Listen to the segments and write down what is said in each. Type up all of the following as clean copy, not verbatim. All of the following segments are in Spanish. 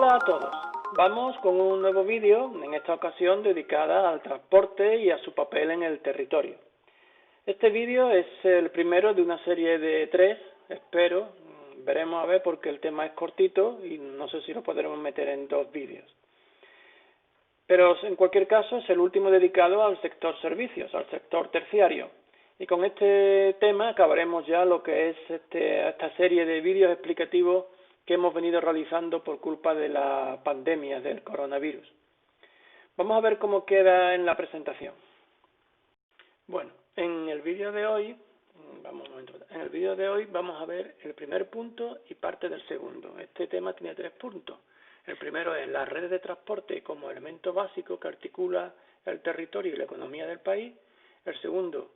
Hola a todos, vamos con un nuevo vídeo, en esta ocasión dedicada al transporte y a su papel en el territorio. Este vídeo es el primero de una serie de 3, espero, veremos a ver porque el tema es cortito y no sé si lo podremos meter en 2 vídeos. Pero en cualquier caso es el último dedicado al sector servicios, al sector terciario. Y con este tema acabaremos ya lo que es esta serie de vídeos explicativos que hemos venido realizando por culpa de la pandemia del coronavirus. Vamos a ver cómo queda en la presentación. Bueno, en el vídeo de hoy vamos a ver el primer punto y parte del segundo. Este tema tiene 3 puntos. El primero es las redes de transporte como elemento básico que articula el territorio y la economía del país. El segundo,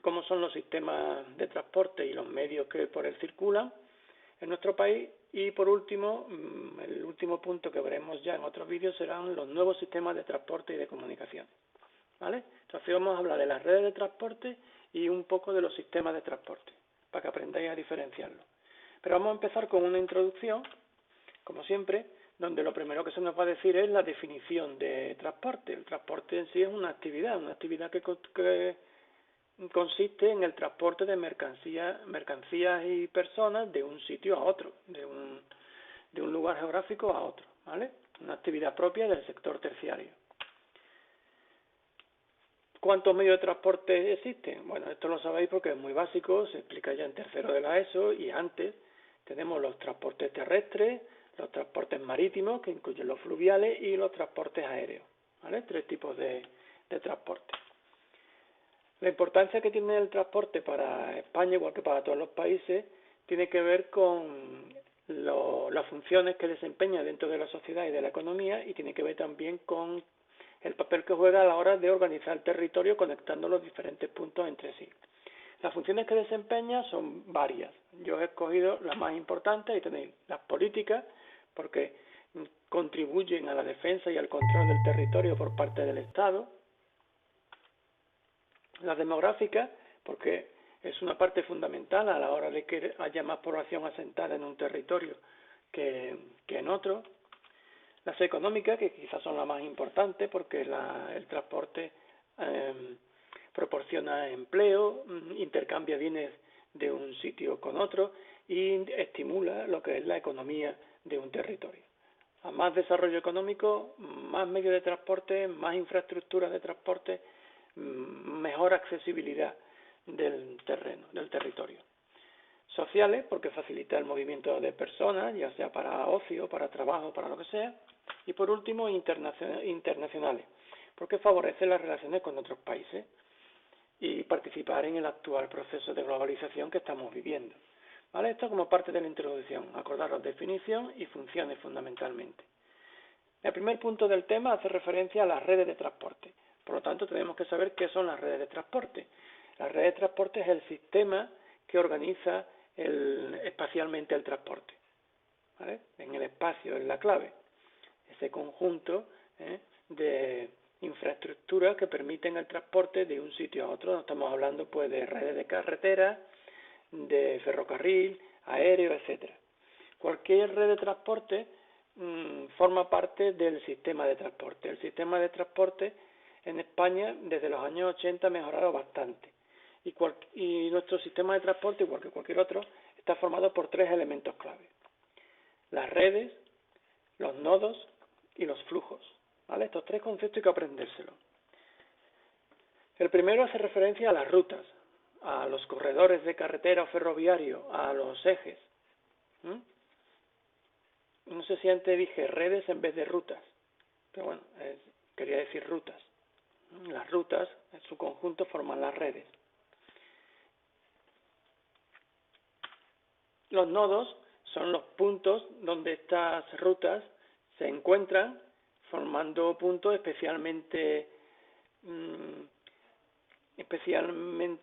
cómo son los sistemas de transporte y los medios que por él circulan en nuestro país. Y por último, el último punto que veremos ya en otros vídeos serán los nuevos sistemas de transporte y de comunicación. ¿Vale? Entonces vamos a hablar de las redes de transporte y un poco de los sistemas de transporte, para que aprendáis a diferenciarlos. Pero vamos a empezar con una introducción, como siempre, donde lo primero que se nos va a decir es la definición de transporte. El transporte en sí es una actividad que consiste en el transporte de mercancías y personas de un sitio a otro, de un lugar geográfico a otro, ¿vale? Una actividad propia del sector terciario. ¿Cuántos medios de transporte existen? Bueno, esto lo sabéis porque es muy básico, se explica ya en tercero de la ESO y antes. Tenemos los transportes terrestres, los transportes marítimos, que incluyen los fluviales, y los transportes aéreos, ¿vale? 3 tipos de transporte. La importancia que tiene el transporte para España, igual que para todos los países, tiene que ver con las funciones que desempeña dentro de la sociedad y de la economía, y tiene que ver también con el papel que juega a la hora de organizar el territorio conectando los diferentes puntos entre sí. Las funciones que desempeña son varias. Yo he escogido las más importantes. Ahí tenéis las políticas, porque contribuyen a la defensa y al control del territorio por parte del Estado. Las demográficas, porque es una parte fundamental a la hora de que haya más población asentada en un territorio que en otro. Las económicas, que quizás son las más importantes, porque el transporte proporciona empleo, intercambia bienes de un sitio con otro y estimula lo que es la economía de un territorio. A más desarrollo económico, más medios de transporte, más infraestructuras de transporte, mejor accesibilidad del territorio. Sociales, porque facilita el movimiento de personas, ya sea para ocio, para trabajo, para lo que sea. Y por último, internacionales, porque favorece las relaciones con otros países y participar en el actual proceso de globalización que estamos viviendo. ¿Vale? Esto como parte de la introducción, acordaros definición y funciones fundamentalmente. El primer punto del tema hace referencia a las redes de transporte. Por lo tanto, tenemos que saber qué son las redes de transporte. La red de transporte es el sistema que organiza espacialmente el transporte. ¿Vale? En el espacio es la clave. Ese conjunto de infraestructuras que permiten el transporte de un sitio a otro. Estamos hablando pues de redes de carretera, de ferrocarril, aéreo, etcétera. Cualquier red de transporte forma parte del sistema de transporte. El sistema de transporte en España desde los años 80 ha mejorado bastante. Y nuestro sistema de transporte, igual que cualquier otro, está formado por 3 elementos clave: las redes, los nodos y los flujos. ¿Vale? Estos 3 conceptos hay que aprendérselos. El primero hace referencia a las rutas, a los corredores de carretera o ferroviario, a los ejes. No sé si antes dije redes en vez de rutas, pero bueno, quería decir rutas. Las rutas, en su conjunto, forman las redes. Los nodos son los puntos donde estas rutas se encuentran, formando puntos especialmente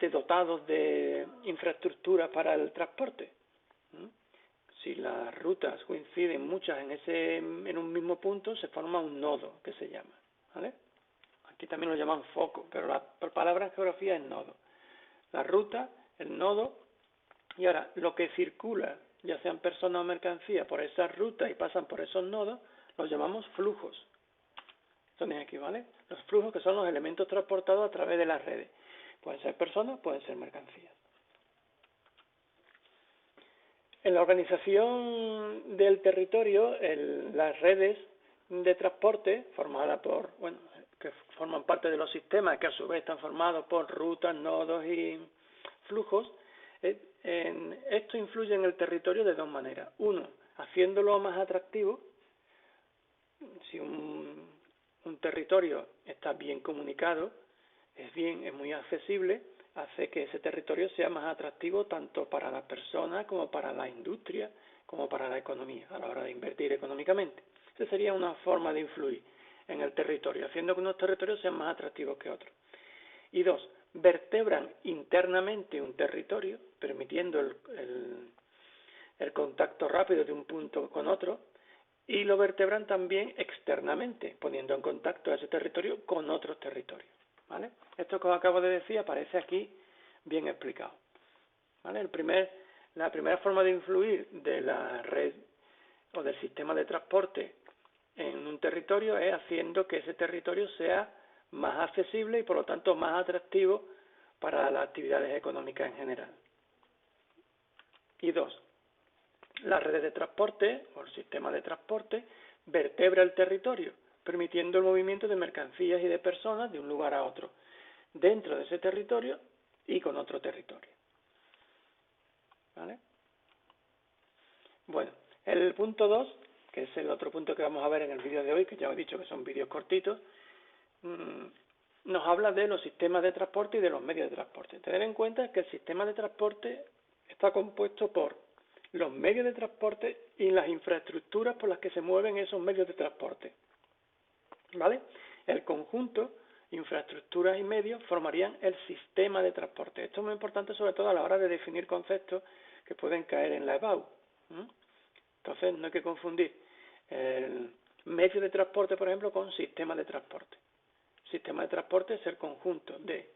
dotados de infraestructura para el transporte. Si las rutas coinciden muchas en un mismo punto, se forma un nodo, que se llama, ¿vale? Aquí también lo llaman foco, pero la palabra en geografía es nodo. La ruta, el nodo, y ahora lo que circula, ya sean personas o mercancías, por esas rutas y pasan por esos nodos, Los llamamos flujos. Son aquí, ¿vale? Los flujos, que son los elementos transportados a través de las redes. Pueden ser personas, pueden ser mercancías. En la organización del territorio, las redes de transporte formadas por, que forman parte de los sistemas, que a su vez están formados por rutas, nodos y flujos, esto influye en el territorio de dos maneras. Uno, haciéndolo más atractivo. Si un territorio está bien comunicado, es muy accesible, hace que ese territorio sea más atractivo tanto para las personas como para la industria, como para la economía, a la hora de invertir económicamente. Esa sería una forma de influir en el territorio, haciendo que unos territorios sean más atractivos que otros. Y dos, vertebran internamente un territorio, permitiendo el contacto rápido de un punto con otro, y lo vertebran también externamente, poniendo en contacto a ese territorio con otros territorios, ¿vale? Esto que os acabo de decir aparece aquí bien explicado, ¿vale? La primera forma de influir de la red o del sistema de transporte en un territorio es haciendo que ese territorio sea más accesible y por lo tanto más atractivo para las actividades económicas en general. Y dos, las redes de transporte o el sistema de transporte vertebra el territorio, permitiendo el movimiento de mercancías y de personas de un lugar a otro, dentro de ese territorio y con otro territorio. ¿Vale? Bueno, el punto 2, que es el otro punto que vamos a ver en el vídeo de hoy, que ya os he dicho que son vídeos cortitos, nos habla de los sistemas de transporte y de los medios de transporte. Tener en cuenta que el sistema de transporte está compuesto por los medios de transporte y las infraestructuras por las que se mueven esos medios de transporte. ¿Vale? El conjunto, infraestructuras y medios, formarían el sistema de transporte. Esto es muy importante, sobre todo a la hora de definir conceptos que pueden caer en la EBAU. Entonces, no hay que confundir el medio de transporte, por ejemplo, con sistema de transporte. Sistema de transporte es el conjunto de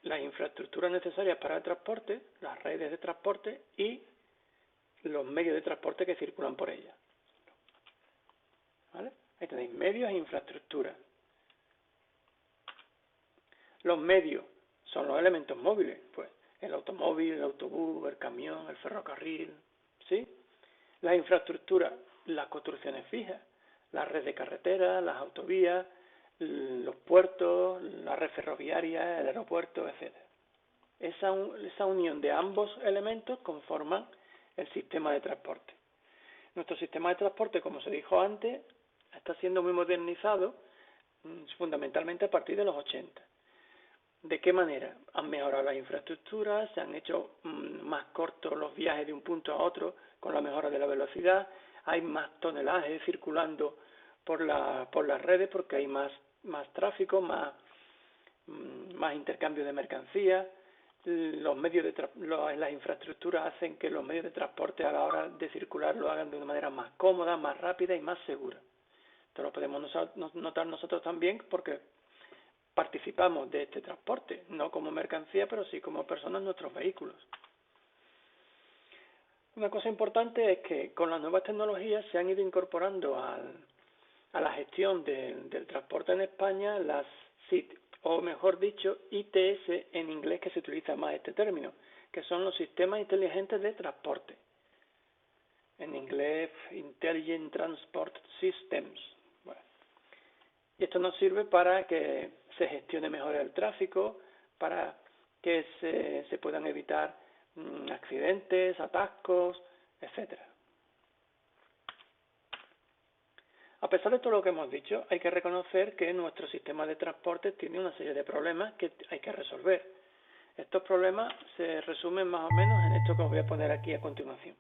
las infraestructuras necesarias para el transporte, las redes de transporte y los medios de transporte que circulan por ellas. ¿Vale? Ahí tenéis medios e infraestructuras. Los medios son los elementos móviles, pues el automóvil, el autobús, el camión, el ferrocarril, ¿sí? Las infraestructuras, las construcciones fijas, la red de carreteras, las autovías, los puertos, la red ferroviaria, el aeropuerto, etc. Esa unión de ambos elementos conforman el sistema de transporte. Nuestro sistema de transporte, como se dijo antes, está siendo muy modernizado, fundamentalmente a partir de los 80. ¿De qué manera? Han mejorado las infraestructuras, se han hecho más cortos los viajes de un punto a otro con la mejora de la velocidad, hay más tonelaje circulando por las redes porque hay más tráfico, más intercambio de mercancías. Las infraestructuras hacen que los medios de transporte a la hora de circular lo hagan de una manera más cómoda, más rápida y más segura. Esto lo podemos notar nosotros también porque participamos de este transporte, no como mercancía, pero sí como personas en nuestros vehículos. Una cosa importante es que con las nuevas tecnologías se han ido incorporando a la gestión del transporte en España las SIT, o mejor dicho, ITS en inglés, que se utiliza más este término, que son los sistemas inteligentes de transporte. En inglés, Intelligent Transport Systems. Bueno. Y esto nos sirve para que se gestione mejor el tráfico, para que se puedan evitar accidentes, atascos, etcétera. A pesar de todo lo que hemos dicho, hay que reconocer que nuestro sistema de transporte tiene una serie de problemas que hay que resolver. Estos problemas se resumen más o menos en esto que os voy a poner aquí a continuación.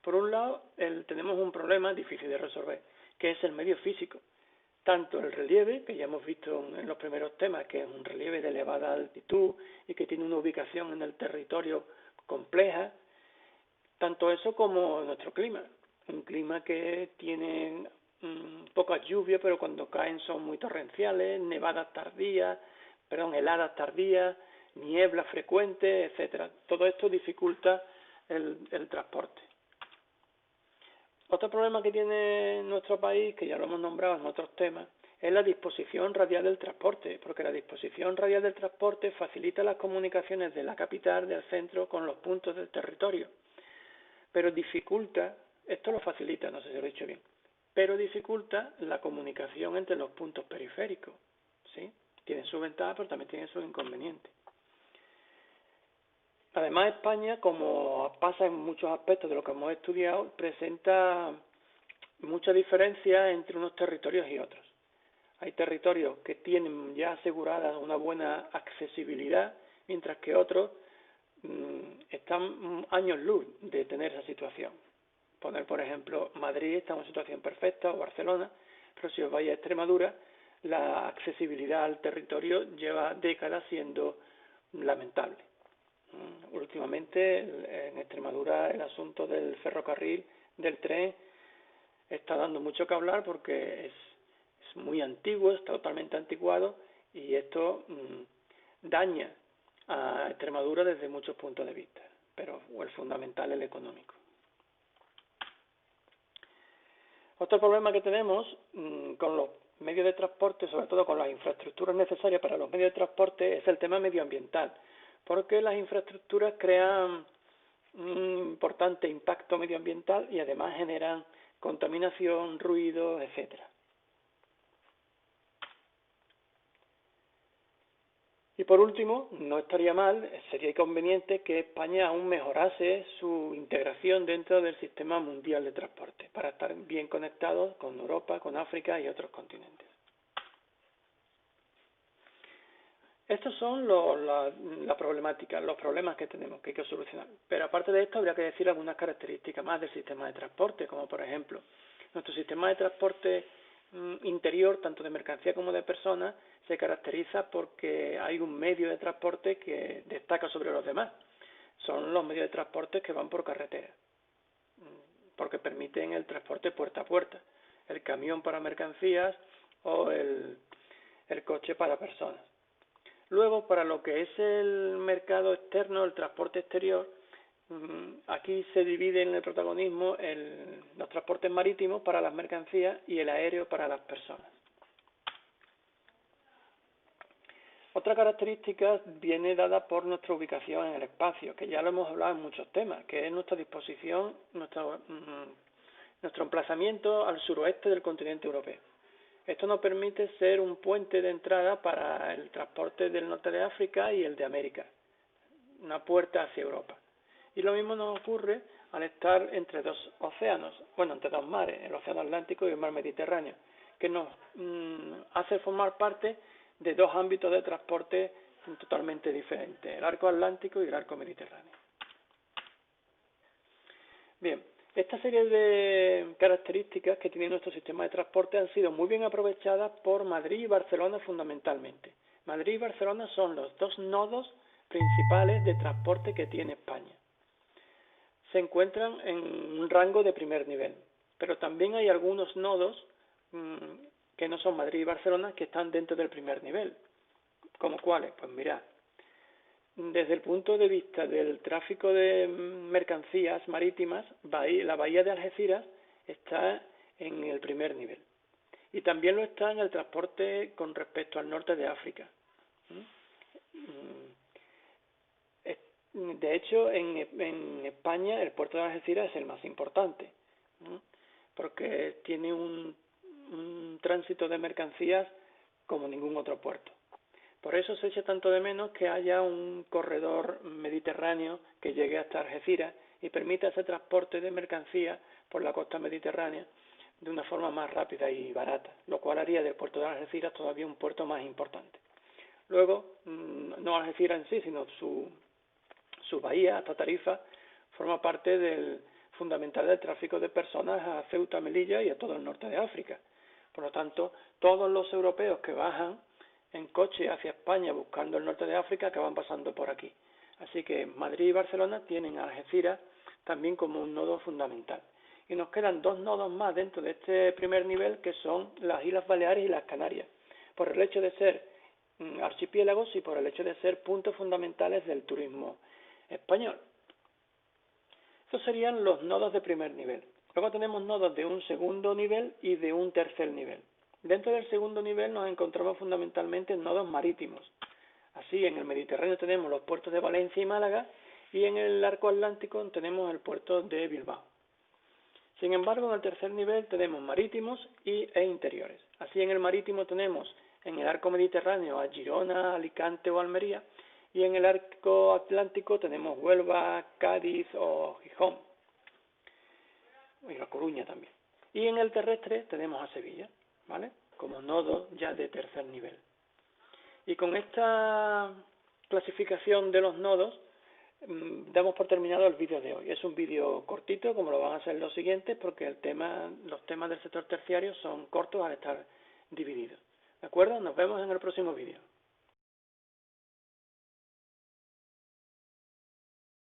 Por un lado, tenemos un problema difícil de resolver, que es el medio físico. Tanto el relieve, que ya hemos visto en los primeros temas, que es un relieve de elevada altitud y que tiene una ubicación en el territorio compleja, tanto eso como nuestro clima. Un clima que tiene pocas lluvias, pero cuando caen son muy torrenciales, heladas tardías, niebla frecuente, etcétera. Todo esto dificulta el transporte. Otro problema que tiene nuestro país, que ya lo hemos nombrado en otros temas, es la disposición radial del transporte, porque la disposición radial del transporte facilita las comunicaciones de la capital, del centro, con los puntos del territorio, pero dificulta, esto lo facilita, no sé si lo he dicho bien, pero dificulta la comunicación entre los puntos periféricos, ¿sí? Tiene sus ventajas, pero también tiene sus inconvenientes. Además, España, como pasa en muchos aspectos de lo que hemos estudiado, presenta mucha diferencia entre unos territorios y otros. Hay territorios que tienen ya asegurada una buena accesibilidad, mientras que otros están años luz de tener esa situación. Poner, por ejemplo, Madrid está en una situación perfecta, o Barcelona, pero si os vais a Extremadura, la accesibilidad al territorio lleva décadas siendo lamentable. Últimamente en Extremadura el asunto del ferrocarril, del tren, está dando mucho que hablar porque es muy antiguo, está totalmente anticuado y esto daña a Extremadura desde muchos puntos de vista, pero el fundamental es el económico. Otro problema que tenemos con los medios de transporte, sobre todo con las infraestructuras necesarias para los medios de transporte, es el tema medioambiental, porque las infraestructuras crean un importante impacto medioambiental y además generan contaminación, ruido, etcétera. Y por último, no estaría mal, sería conveniente que España aún mejorase su integración dentro del sistema mundial de transporte para estar bien conectados con Europa, con África y otros continentes. Estos son la problemática, los problemas que tenemos, que hay que solucionar. Pero aparte de esto, habría que decir algunas características más del sistema de transporte, como por ejemplo, nuestro sistema de transporte interior, tanto de mercancía como de personas, se caracteriza porque hay un medio de transporte que destaca sobre los demás. Son los medios de transporte que van por carretera, porque permiten el transporte puerta a puerta, el camión para mercancías o el coche para personas. Luego, para lo que es el mercado externo, el transporte exterior, aquí se divide en el protagonismo los transportes marítimos para las mercancías y el aéreo para las personas. Otra característica viene dada por nuestra ubicación en el espacio, que ya lo hemos hablado en muchos temas, que es nuestra disposición, nuestro emplazamiento al suroeste del continente europeo. Esto nos permite ser un puente de entrada para el transporte del norte de África y el de América, una puerta hacia Europa. Y lo mismo nos ocurre al estar entre dos océanos, entre dos mares, el océano Atlántico y el mar Mediterráneo, que nos hace formar parte de dos ámbitos de transporte totalmente diferentes, el arco atlántico y el arco mediterráneo. Bien, esta serie de características que tiene nuestro sistema de transporte han sido muy bien aprovechadas por Madrid y Barcelona fundamentalmente. Madrid y Barcelona son los dos nodos principales de transporte que tiene España. Se encuentran en un rango de primer nivel, pero también hay algunos nodos que no son Madrid y Barcelona que están dentro del primer nivel. ¿Como cuáles? Pues mirad, desde el punto de vista del tráfico de mercancías marítimas, la bahía de Algeciras está en el primer nivel. Y también lo está en el transporte con respecto al norte de África. De hecho, en España el puerto de Algeciras es el más importante, porque tiene un tránsito de mercancías como ningún otro puerto. Por eso se echa tanto de menos que haya un corredor mediterráneo que llegue hasta Algeciras y permita ese transporte de mercancías por la costa mediterránea de una forma más rápida y barata, lo cual haría del puerto de Algeciras todavía un puerto más importante. Luego, no Algeciras en sí, sino su bahía hasta Tarifa forma parte del fundamental del tráfico de personas a Ceuta, Melilla y a todo el norte de África. Por lo tanto, todos los europeos que bajan en coche hacia España buscando el norte de África acaban pasando por aquí. Así que Madrid y Barcelona tienen a Algeciras también como un nodo fundamental. Y nos quedan dos nodos más dentro de este primer nivel, que son las Islas Baleares y las Canarias, por el hecho de ser archipiélagos y por el hecho de ser puntos fundamentales del turismo español. Estos serían los nodos de primer nivel. Luego tenemos nodos de un segundo nivel y de un tercer nivel. Dentro del segundo nivel nos encontramos fundamentalmente en nodos marítimos. Así, en el Mediterráneo tenemos los puertos de Valencia y Málaga, y en el arco atlántico tenemos el puerto de Bilbao. Sin embargo, en el tercer nivel tenemos marítimos e interiores. Así, en el marítimo tenemos en el arco mediterráneo a Girona, Alicante o Almería, y en el arco atlántico tenemos Huelva, Cádiz o Gijón, y La Coruña también. Y en el terrestre tenemos a Sevilla, ¿vale?, como nodo ya de tercer nivel. Y con esta clasificación de los nodos damos por terminado el vídeo de hoy. Es un vídeo cortito, como lo van a ser los siguientes, porque los temas del sector terciario son cortos al estar divididos. ¿De acuerdo? Nos vemos en el próximo vídeo.